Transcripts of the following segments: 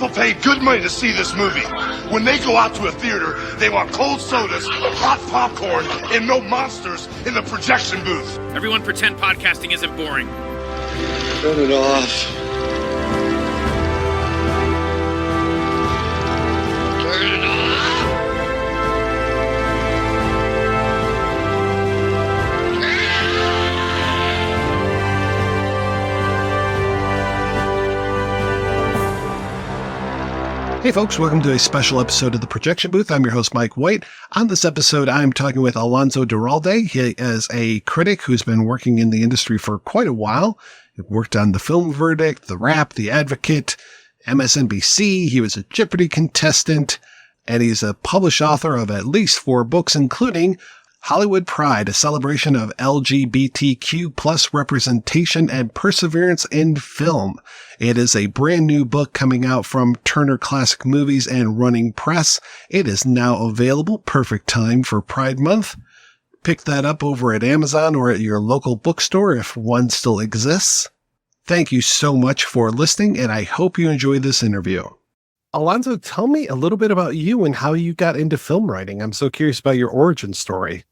People pay good money to see this movie. When they go out to a theater, they want cold sodas, hot popcorn, and no monsters in the projection booth. Everyone pretend podcasting isn't boring. Turn it off. Turn it off. Hey folks, welcome to a special episode of The Projection Booth. I'm your host, Mike White. On this episode, I'm talking with Alonso Duralde. He is a critic who's been working in the industry for quite a while. He worked on The Film Verdict, The Wrap, The Advocate, MSNBC. He was a Jeopardy contestant, and he's a published author of at least 4 books, including Hollywood Pride, a celebration of LGBTQ plus representation and perseverance in film. It is a brand new book coming out from Turner Classic Movies and Running Press. It is now available. Perfect time for Pride Month. Pick that up over at Amazon or at your local bookstore if one still exists. Thank you so much for listening, and I hope you enjoy this interview. Alonso, tell me a little bit about you and how you got into film writing. I'm so curious about your origin story.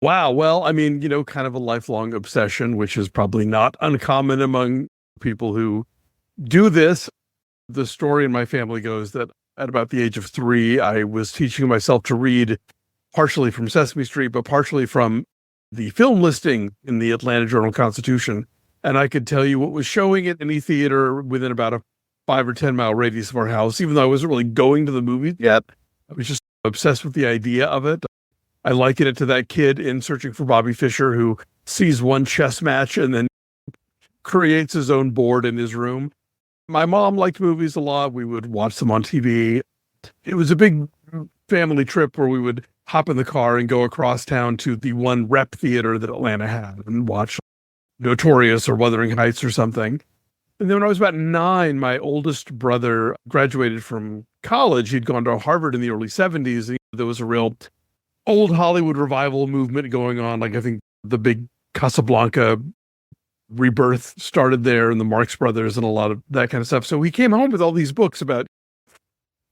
Wow. Well, I mean, kind of a lifelong obsession, which is probably not uncommon among people who do this. The story in my family goes that at about the age of 3, I was teaching myself to read partially from Sesame Street, but partially from the film listing in the Atlanta Journal-Constitution. And I could tell you what was showing at any theater within about a 5 or 10 mile radius of our house, even though I wasn't really going to the movies yet. I was just obsessed with the idea of it. I liken it to that kid in Searching for Bobby Fischer who sees one chess match and then creates his own board in his room. My mom liked movies a lot. We would watch them on TV. It was a big family trip where we would hop in the car and go across town to the one rep theater that Atlanta had and watch Notorious or Wuthering Heights or something. And then when I was about 9, my oldest brother graduated from college. He'd gone to Harvard in the early 70s. And there was a real old Hollywood revival movement going on. Like I think the big Casablanca rebirth started there and the Marx Brothers and a lot of that kind of stuff. So he came home with all these books about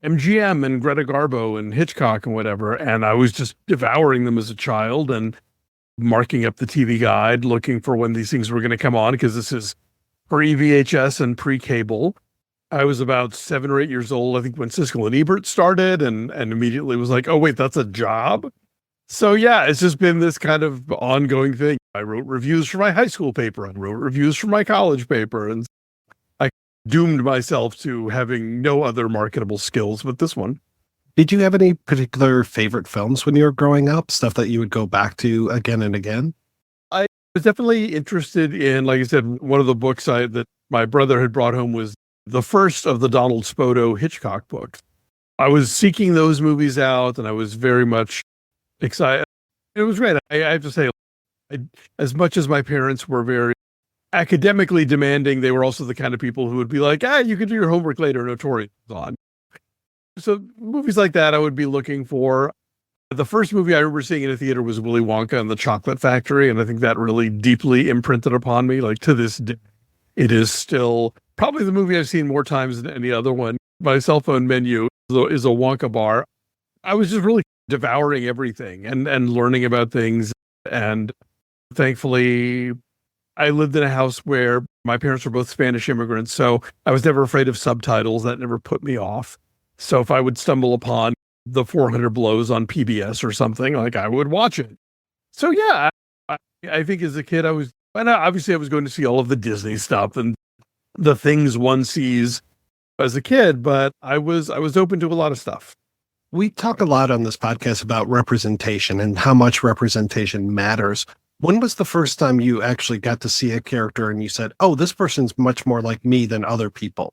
MGM and Greta Garbo and Hitchcock and whatever. And I was just devouring them as a child and marking up the TV guide, looking for when these things were going to come on, because this is pre-VHS and pre-cable. I was about 7 or 8 years old, I think, when Siskel and Ebert started and immediately was like, oh, wait, that's a job? So yeah, it's just been this kind of ongoing thing. I wrote reviews for my high school paper. I wrote reviews for my college paper. And I doomed myself to having no other marketable skills but this one. Did you have any particular favorite films when you were growing up? Stuff that you would go back to again and again? I was definitely interested in, like I said, one of the books that my brother had brought home was the first of the Donald Spoto Hitchcock books. I was seeking those movies out and I was very much excited. It was great. I have to say, as much as my parents were very academically demanding, they were also the kind of people who would be like, you can do your homework later, Notorious on. So movies like that I would be looking for. The first movie I remember seeing in a theater was Willy Wonka and the Chocolate Factory, and I think that really deeply imprinted upon me. Like to this day, it is still probably the movie I've seen more times than any other one. My cell phone menu is a Wonka bar. I was just really devouring everything and learning about things. And thankfully, I lived in a house where my parents were both Spanish immigrants, so I was never afraid of subtitles. That never put me off. So if I would stumble upon the 400 Blows on PBS or something, like I would watch it. So yeah, I think as a kid, I was going to see all of the Disney stuff and the things one sees as a kid, but I was open to a lot of stuff. We talk a lot on this podcast about representation and how much representation matters. When was the first time you actually got to see a character and you said, oh, this person's much more like me than other people?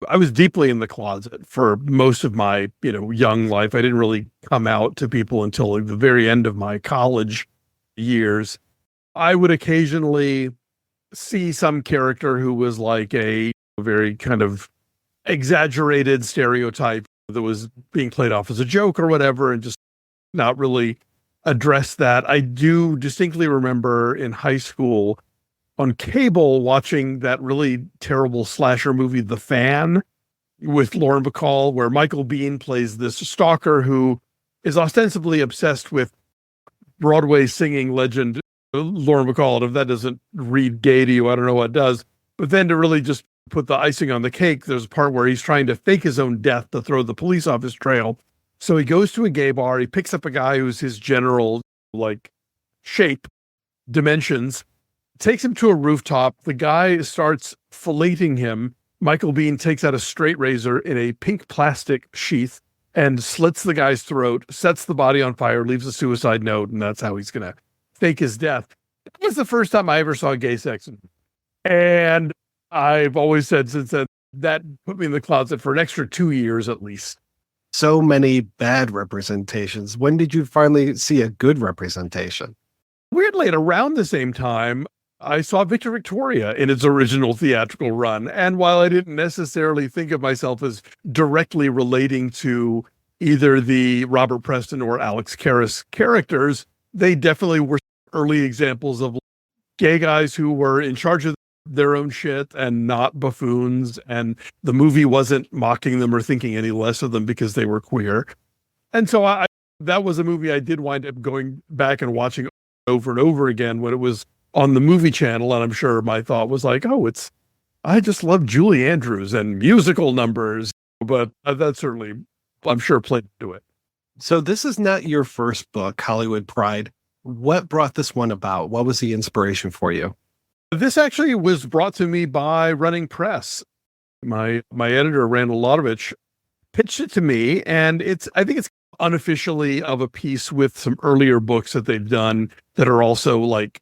I was deeply in the closet for most of my, young life. I didn't really come out to people until the very end of my college years. I would occasionally see some character who was like a very kind of exaggerated stereotype that was being played off as a joke or whatever, and just not really address that. I do distinctly remember in high school on cable watching that really terrible slasher movie, The Fan, with Lauren Bacall, where Michael Biehn plays this stalker who is ostensibly obsessed with Broadway singing legend Lauren Bacall. And if that doesn't read gay to you, I don't know what does. But then to really just put the icing on the cake, there's a part where he's trying to fake his own death to throw the police off his trail. So he goes to a gay bar. He picks up a guy who's his general, like, shape, dimensions, takes him to a rooftop. The guy starts filleting him. Michael Biehn takes out a straight razor in a pink plastic sheath and slits the guy's throat, sets the body on fire, leaves a suicide note, and that's how he's going to fake his death. That was the first time I ever saw gay sex. And I've always said since then, that put me in the closet for an extra 2 years at least. So many bad representations. When did you finally see a good representation? Weirdly, at around the same time, I saw Victor Victoria in its original theatrical run. And while I didn't necessarily think of myself as directly relating to either the Robert Preston or Alex Karras characters, they definitely were early examples of gay guys who were in charge of their own shit and not buffoons. And the movie wasn't mocking them or thinking any less of them because they were queer. And so that was a movie I did wind up going back and watching over and over again when it was on the movie channel. And I'm sure my thought was like, I just love Julie Andrews and musical numbers, but that certainly, I'm sure, played into it. So this is not your first book, Hollywood Pride. What brought this one about? What was the inspiration for you? This actually was brought to me by Running Press. My editor, Randall Lodovich, pitched it to me, and I think it's unofficially of a piece with some earlier books that they've done that are also like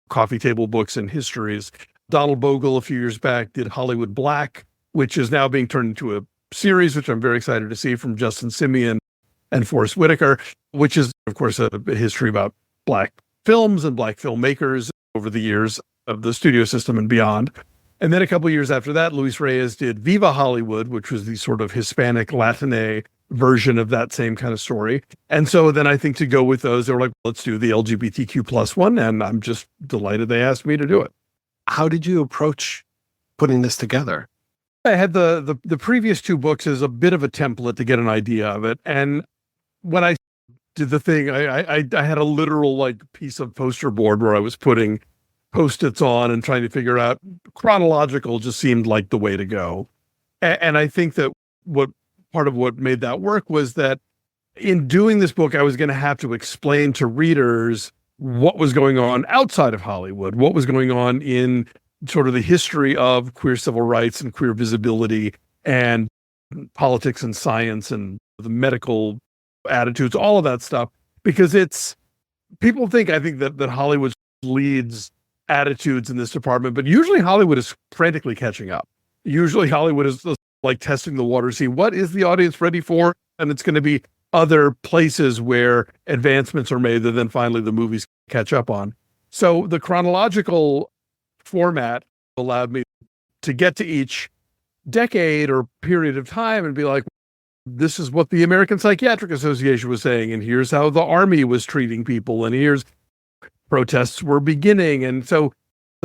coffee table books and histories. Donald Bogle a few years back did Hollywood Black, which is now being turned into a series, which I'm very excited to see, from Justin Simeon and Forrest Whitaker, which is, of course, a history about Black films and Black filmmakers over the years of the studio system and beyond. And then a couple of years after that, Luis Reyes did Viva Hollywood, which was the sort of Hispanic Latine version of that same kind of story. And so then I think to go with those, they were like, let's do the LGBTQ plus one. And I'm just delighted they asked me to do it. How did you approach putting this together? I had the previous two books as a bit of a template to get an idea of it. And when I did the thing, I had a literal like piece of poster board where I was putting Post-its on and trying to figure out chronological just seemed like the way to go. And I think that part of what made that work was that in doing this book, I was going to have to explain to readers what was going on outside of Hollywood, what was going on in sort of the history of queer civil rights and queer visibility and politics and science and the medical attitudes, all of that stuff, because people think, I think that Hollywood leads attitudes in this department, but usually Hollywood is frantically catching up. Usually Hollywood is like testing the water, see what is the audience ready for, and it's going to be other places where advancements are made that then finally the movies catch up on. So the chronological format allowed me to get to each decade or period of time and be like, this is what the American Psychiatric Association was saying, and here's how the Army was treating people, and here's protests were beginning. And so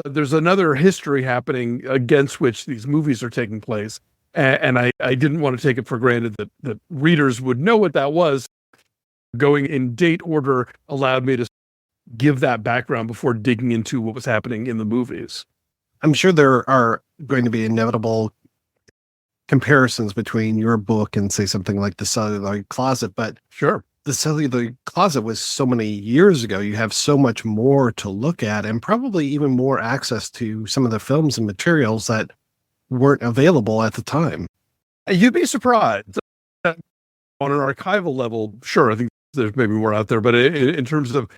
there's another history happening against which these movies are taking place. And I didn't want to take it for granted that readers would know what that was. Going in date order allowed me to give that background before digging into what was happening in the movies. I'm sure there are going to be inevitable comparisons between your book and, say, something like The Celluloid Closet, but sure, The Celluloid Closet was so many years ago. You have so much more to look at and probably even more access to some of the films and materials that weren't available at the time. You'd be surprised. On an archival level, sure, I think there's maybe more out there, but in terms of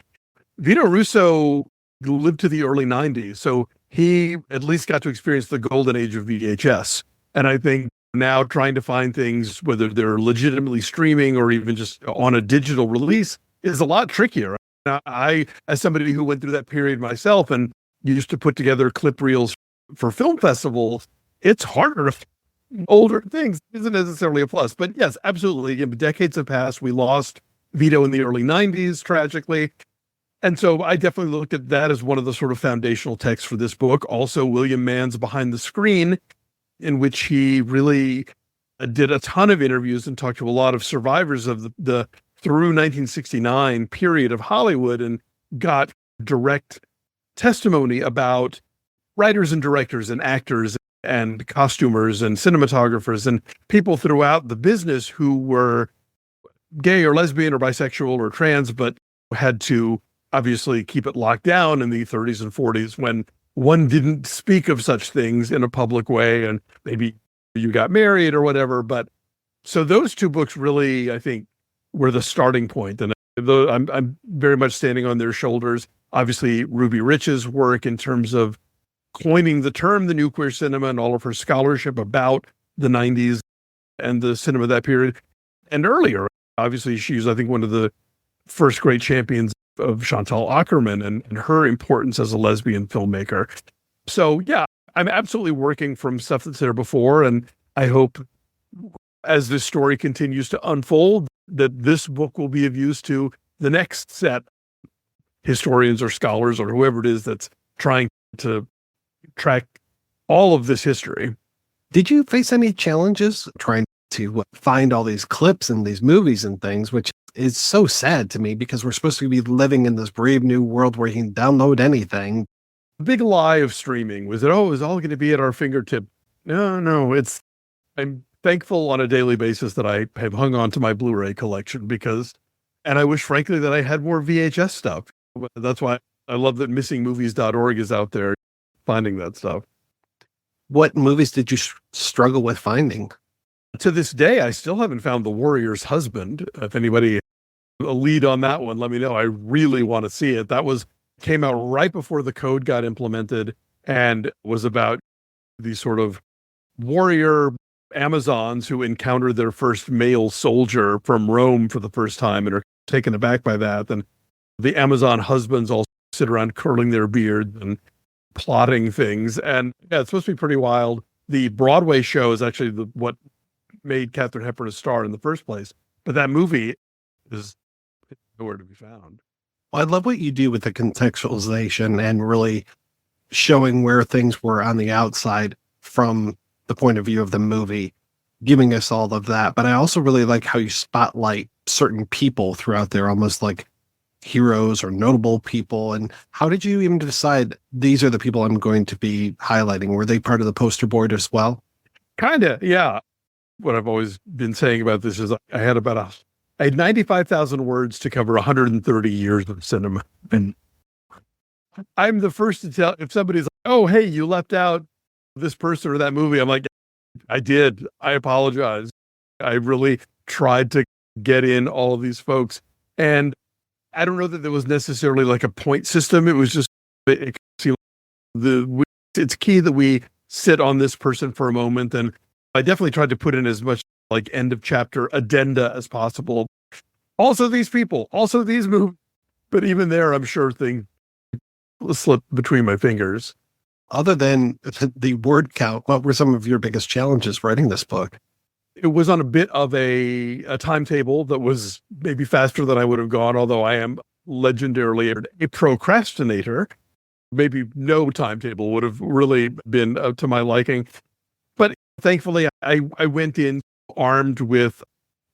Vito Russo lived to the early 90s, so he at least got to experience the golden age of VHS. And I think now trying to find things, whether they're legitimately streaming or even just on a digital release, is a lot trickier. Now, I, as somebody who went through that period myself and used to put together clip reels for film festivals, it's harder. Older things isn't necessarily a plus. But yes, absolutely. Decades have passed. We lost Vito in the early 90s, tragically. And so I definitely looked at that as one of the sort of foundational texts for this book. Also, William Mann's Behind the Screen, in which he really did a ton of interviews and talked to a lot of survivors of the through 1969 period of Hollywood and got direct testimony about writers and directors and actors and costumers and cinematographers and people throughout the business who were gay or lesbian or bisexual or trans, but had to obviously keep it locked down in the 30s and 40s when one didn't speak of such things in a public way, and maybe you got married or whatever. But so those two books really, I think, were the starting point. And I'm very much standing on their shoulders. Obviously, Ruby Rich's work in terms of coining the term the new queer cinema and all of her scholarship about the 90s and the cinema of that period and earlier. Obviously, she's, I think, one of the first great champions of Chantal Akerman and her importance as a lesbian filmmaker. So, yeah, I'm absolutely working from stuff that's there before. And I hope as this story continues to unfold, that this book will be of use to the next set historians or scholars or whoever it is that's trying to track all of this history. Did you face any challenges trying to find all these clips and these movies and things, which is so sad to me because we're supposed to be living in this brave new world where you can download anything? The big lie of streaming was that, it was all going to be at our fingertip. No, I'm thankful on a daily basis that I have hung on to my Blu-ray collection and I wish frankly that I had more VHS stuff. That's why I love that missingmovies.org is out there finding that stuff. What movies did you struggle with finding? To this day, I still haven't found The Warrior's Husband. If anybody a lead on that one, let me know. I really want to see it. That came out right before the code got implemented and was about these sort of warrior Amazons who encounter their first male soldier from Rome for the first time and are taken aback by that. And the Amazon husbands all sit around curling their beards and plotting things. And yeah, it's supposed to be pretty wild. The Broadway show is actually what made Katharine Hepburn a star in the first place. But that movie is nowhere to be found. Well, I love what you do with the contextualization and really showing where things were on the outside from the point of view of the movie, giving us all of that. But I also really like how you spotlight certain people throughout there, almost like heroes or notable people. And how did you even decide these are the people I'm going to be highlighting? Were they part of the poster board as well? Kind of, yeah. What I've always been saying about this is I had 95,000 words to cover 130 years of cinema. And I'm the first to tell if somebody's like, oh, hey, you left out this person or that movie. I'm like, I did. I apologize. I really tried to get in all of these folks. And I don't know that there was necessarily like a point system. It was just, it's key that we sit on this person for a moment. And I definitely tried to put in as much like end of chapter addenda as possible. Also these people, also these movies. But even there, I'm sure things slip between my fingers. Other than the word count, what were some of your biggest challenges writing this book? It was on a bit of a timetable that was maybe faster than I would have gone, although I am legendarily a procrastinator. Maybe no timetable would have really been to my liking. But thankfully, I went in armed with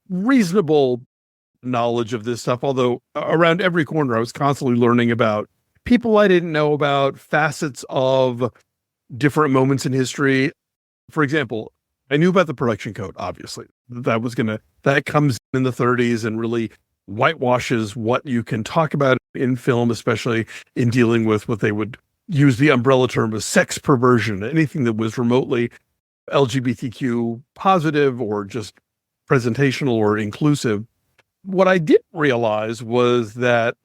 reasonable knowledge of this stuff, although around every corner, I was constantly learning about people I didn't know about, facets of different moments in history. For example, I knew about the production code, obviously. That comes in the 30s and really whitewashes what you can talk about in film, especially in dealing with what they would use the umbrella term of sex perversion, anything that was remotely LGBTQ positive or just presentational or inclusive. What I didn't realize was that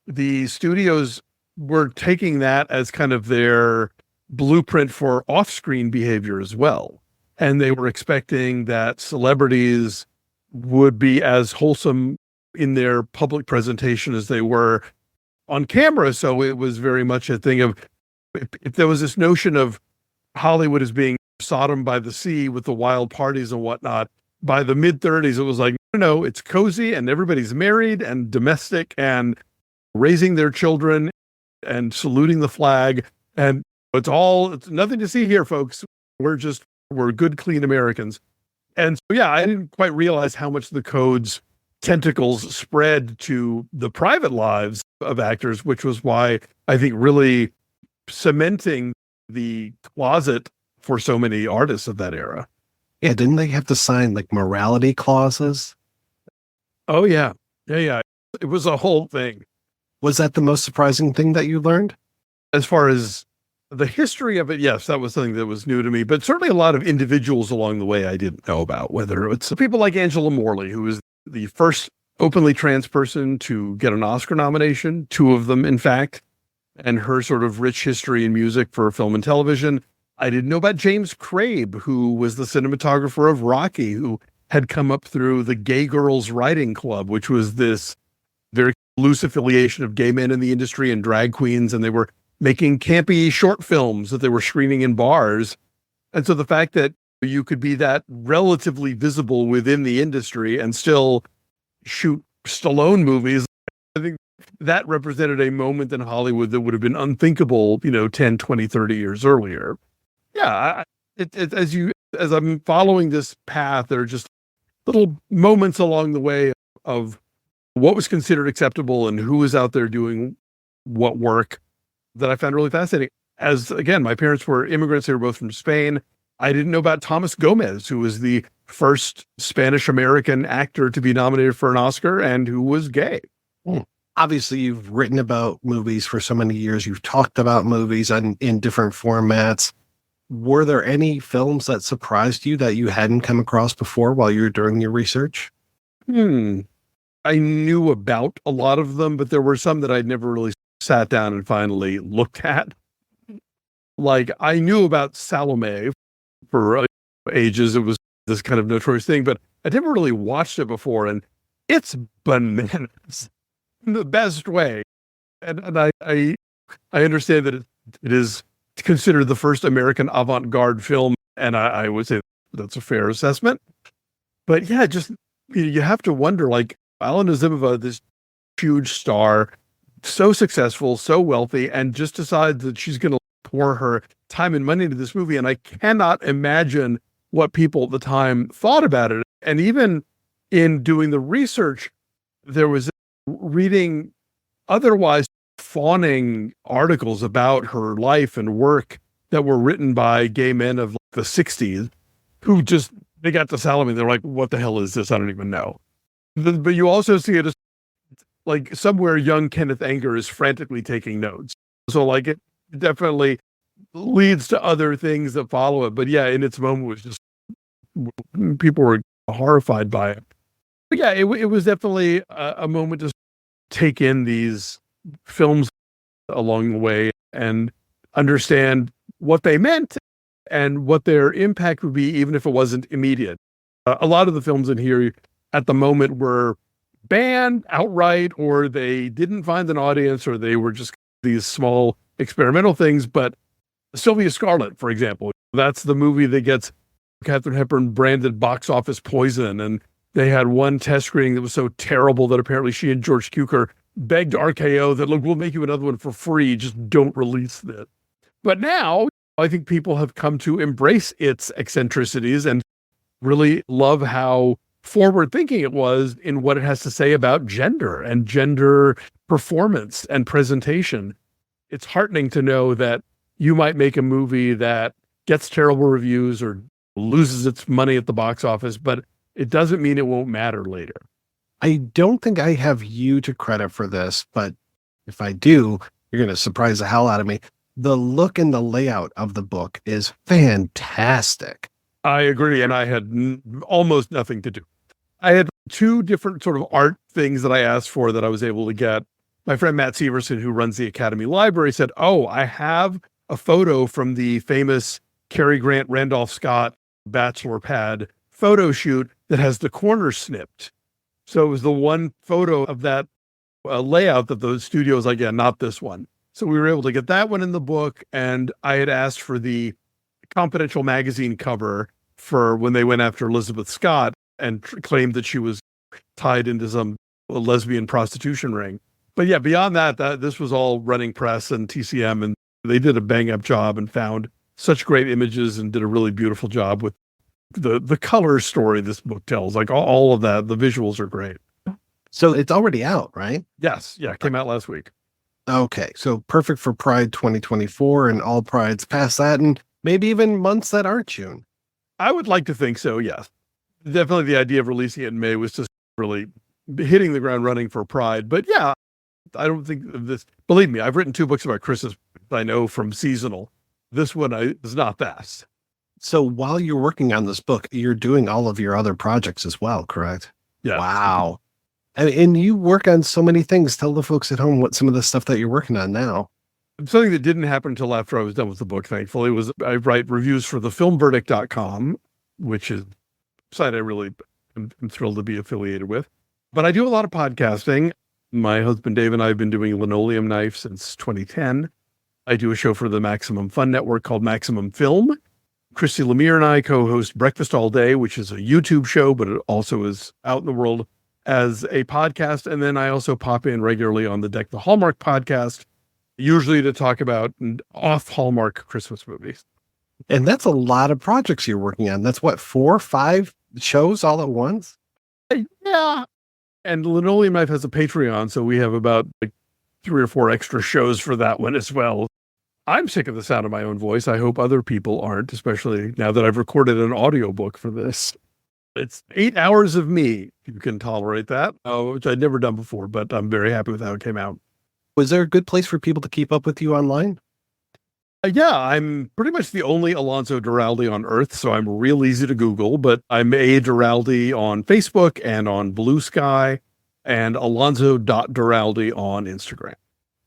the studios were taking that as kind of their blueprint for off-screen behavior as well. And they were expecting that celebrities would be as wholesome in their public presentation as they were on camera. So it was very much a thing of, if there was this notion of Hollywood as being Sodom by the sea with the wild parties and whatnot, by the mid-30s, it was like, no, it's cozy and everybody's married and domestic and raising their children and saluting the flag. And it's nothing to see here, folks. We're good, clean Americans. And so, yeah, I didn't quite realize how much the code's tentacles spread to the private lives of actors, which was why I think really cementing the closet for so many artists of that era. Yeah, didn't they have to sign like morality clauses? Oh, yeah. Yeah, yeah. It was a whole thing. Was that the most surprising thing that you learned? As far as the history of it, yes, that was something that was new to me, but certainly a lot of individuals along the way I didn't know about, whether it's people like Angela Morley, who was the first openly trans person to get an Oscar nomination, two of them, in fact, and her sort of rich history in music for film and television. I didn't know about James Crabe, who was the cinematographer of Rocky, who had come up through the Gay Girls Writing Club, which was this very loose affiliation of gay men in the industry and drag queens, and they were making campy short films that they were screening in bars. And so the fact that you could be that relatively visible within the industry and still shoot Stallone movies, I think that represented a moment in Hollywood that would have been unthinkable, 10, 20, 30 years earlier. Yeah, as I'm following this path, there are just little moments along the way of what was considered acceptable and who was out there doing what work that I found really fascinating. As again, my parents were immigrants. They were both from Spain. I didn't know about Thomas Gomez, who was the first Spanish American actor to be nominated for an Oscar and who was gay. Obviously, you've written about movies for so many years. You've talked about movies in different formats. Were there any films that surprised you that you hadn't come across before while you were doing your research? I knew about a lot of them, but there were some that I'd never really sat down and finally looked at. Like, I knew about Salome for ages. It was this kind of notorious thing, but I never really watched it before, and it's bananas in the best way. And I understand that it is considered the first American avant-garde film, and I would say that's a fair assessment. But yeah, just you have to wonder, like, Alan Azimova, this huge star, so successful, so wealthy, and just decides that she's going to pour her time and money into this movie. And I cannot imagine what people at the time thought about it. And even in doing the research, there was reading otherwise fawning articles about her life and work that were written by gay men of the 60s who just, they got to Salome, they're like, what the hell is this? I don't even know. But you also see it as like somewhere young Kenneth Anger is frantically taking notes. So like it definitely leads to other things that follow it. But yeah, in its moment, it was just, people were horrified by it. But yeah, it was definitely a moment to take in these films along the way and understand what they meant and what their impact would be, even if it wasn't immediate. A lot of the films in here at the moment were banned outright, or they didn't find an audience, or they were just these small experimental things. But Sylvia Scarlett, for example, that's the movie that gets Katharine Hepburn branded box office poison. And they had one test screening that was so terrible that apparently she and George Cukor begged RKO that, look, we'll make you another one for free. Just don't release this. But now I think people have come to embrace its eccentricities and really love how forward thinking it was in what it has to say about gender and gender performance and presentation. It's heartening to know that you might make a movie that gets terrible reviews or loses its money at the box office, but it doesn't mean it won't matter later. I don't think I have you to credit for this, but if I do, you're going to surprise the hell out of me. The look and the layout of the book is fantastic. I agree, and I had almost nothing to do. I had two different sort of art things that I asked for that I was able to get. My friend Matt Severson, who runs the Academy Library, said, oh, I have a photo from the famous Cary Grant, Randolph Scott bachelor pad photo shoot that has the corners snipped. So it was the one photo of that layout that the studio was like, yeah, not this one. So we were able to get that one in the book. And I had asked for the Confidential magazine cover for when they went after Elizabeth Scott and claimed that she was tied into some lesbian prostitution ring. But yeah, beyond that, this was all running press and TCM, and they did a bang up job and found such great images and did a really beautiful job with the color story this book tells, like all of that. The visuals are great. So it's already out, right? Yes. Yeah. It came out last week. Okay. So perfect for Pride 2024 and all Prides past that, and maybe even months that aren't June. I would like to think so. Yes. Definitely the idea of releasing it in May was just really hitting the ground running for Pride. But yeah, I don't think this, believe me, I've written 2 books about Christmas. I know from seasonal. This one is not that. So while you're working on this book, you're doing all of your other projects as well, correct? Yeah. Wow. And you work on so many things. Tell the folks at home what some of the stuff that you're working on now. Something that didn't happen until after I was done with the book, thankfully, was I write reviews for thefilmverdict.com, which is a site I really am thrilled to be affiliated with. But I do a lot of podcasting. My husband Dave and I have been doing Linoleum Knife since 2010. I do a show for the Maximum Fun Network called Maximum Film. Christy Lemire and I co-host Breakfast All Day, which is a YouTube show, but it also is out in the world as a podcast. And then I also pop in regularly on the Deck the Hallmark podcast, usually to talk about off Hallmark Christmas movies. And that's a lot of projects you're working on. That's what, 4 or 5 shows all at once? Yeah. And Linoleum Knife has a Patreon, so we have about 3 or 4 extra shows for that one as well. I'm sick of the sound of my own voice. I hope other people aren't, especially now that I've recorded an audiobook for this. It's 8 hours of me, if you can tolerate that, which I'd never done before, but I'm very happy with how it came out. Was there a good place for people to keep up with you online? Yeah, I'm pretty much the only Alonso Duralde on Earth, so I'm real easy to Google, but I'm A. Duralde on Facebook and on Blue Sky, and Alonso.Duralde on Instagram.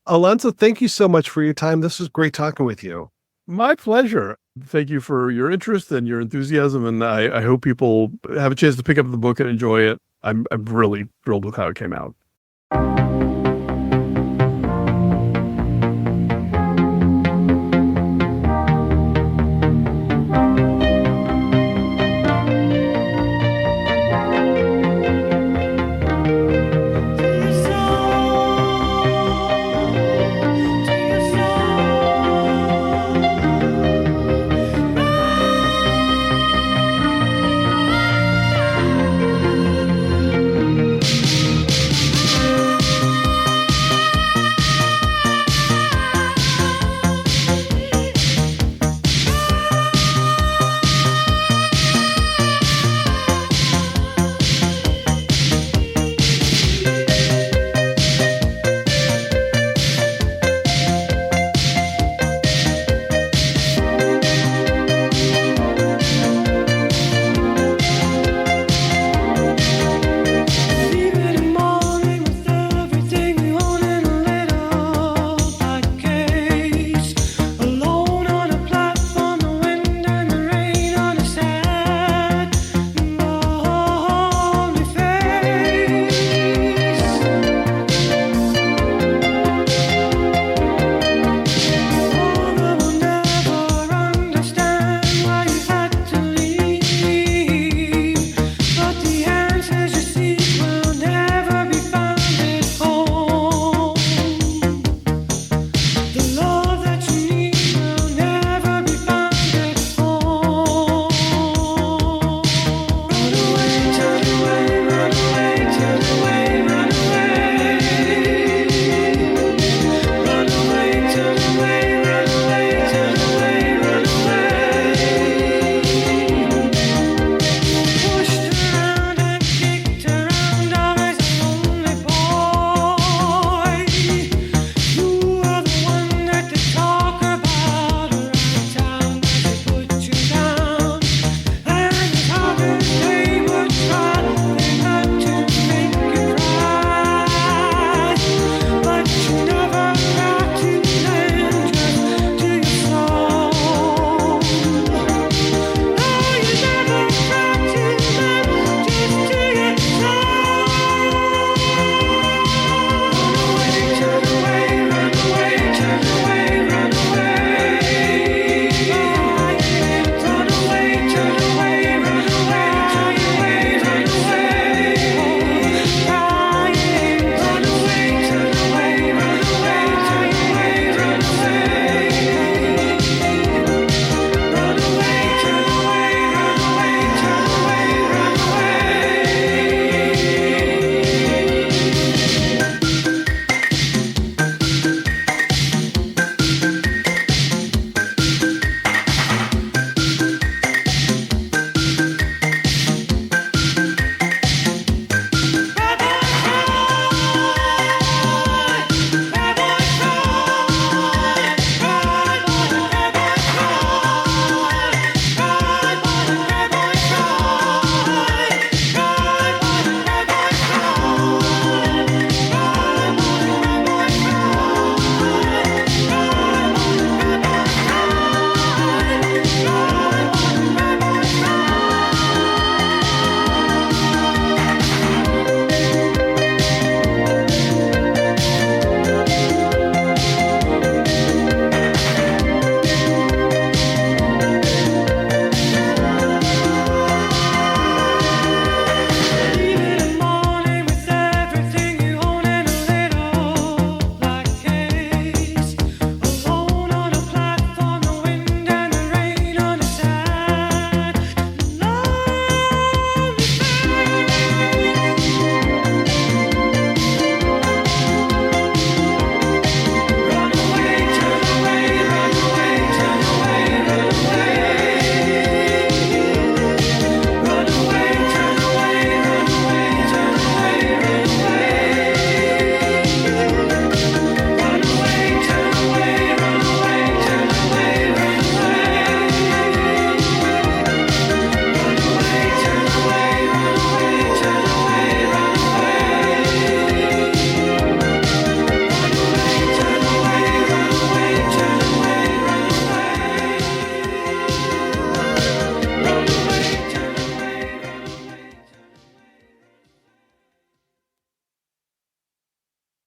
Alonso, thank you so much for your time. This was great talking with you. My pleasure. Thank you for your interest and your enthusiasm, and I hope people have a chance to pick up the book and enjoy it. I'm really thrilled with how it came out.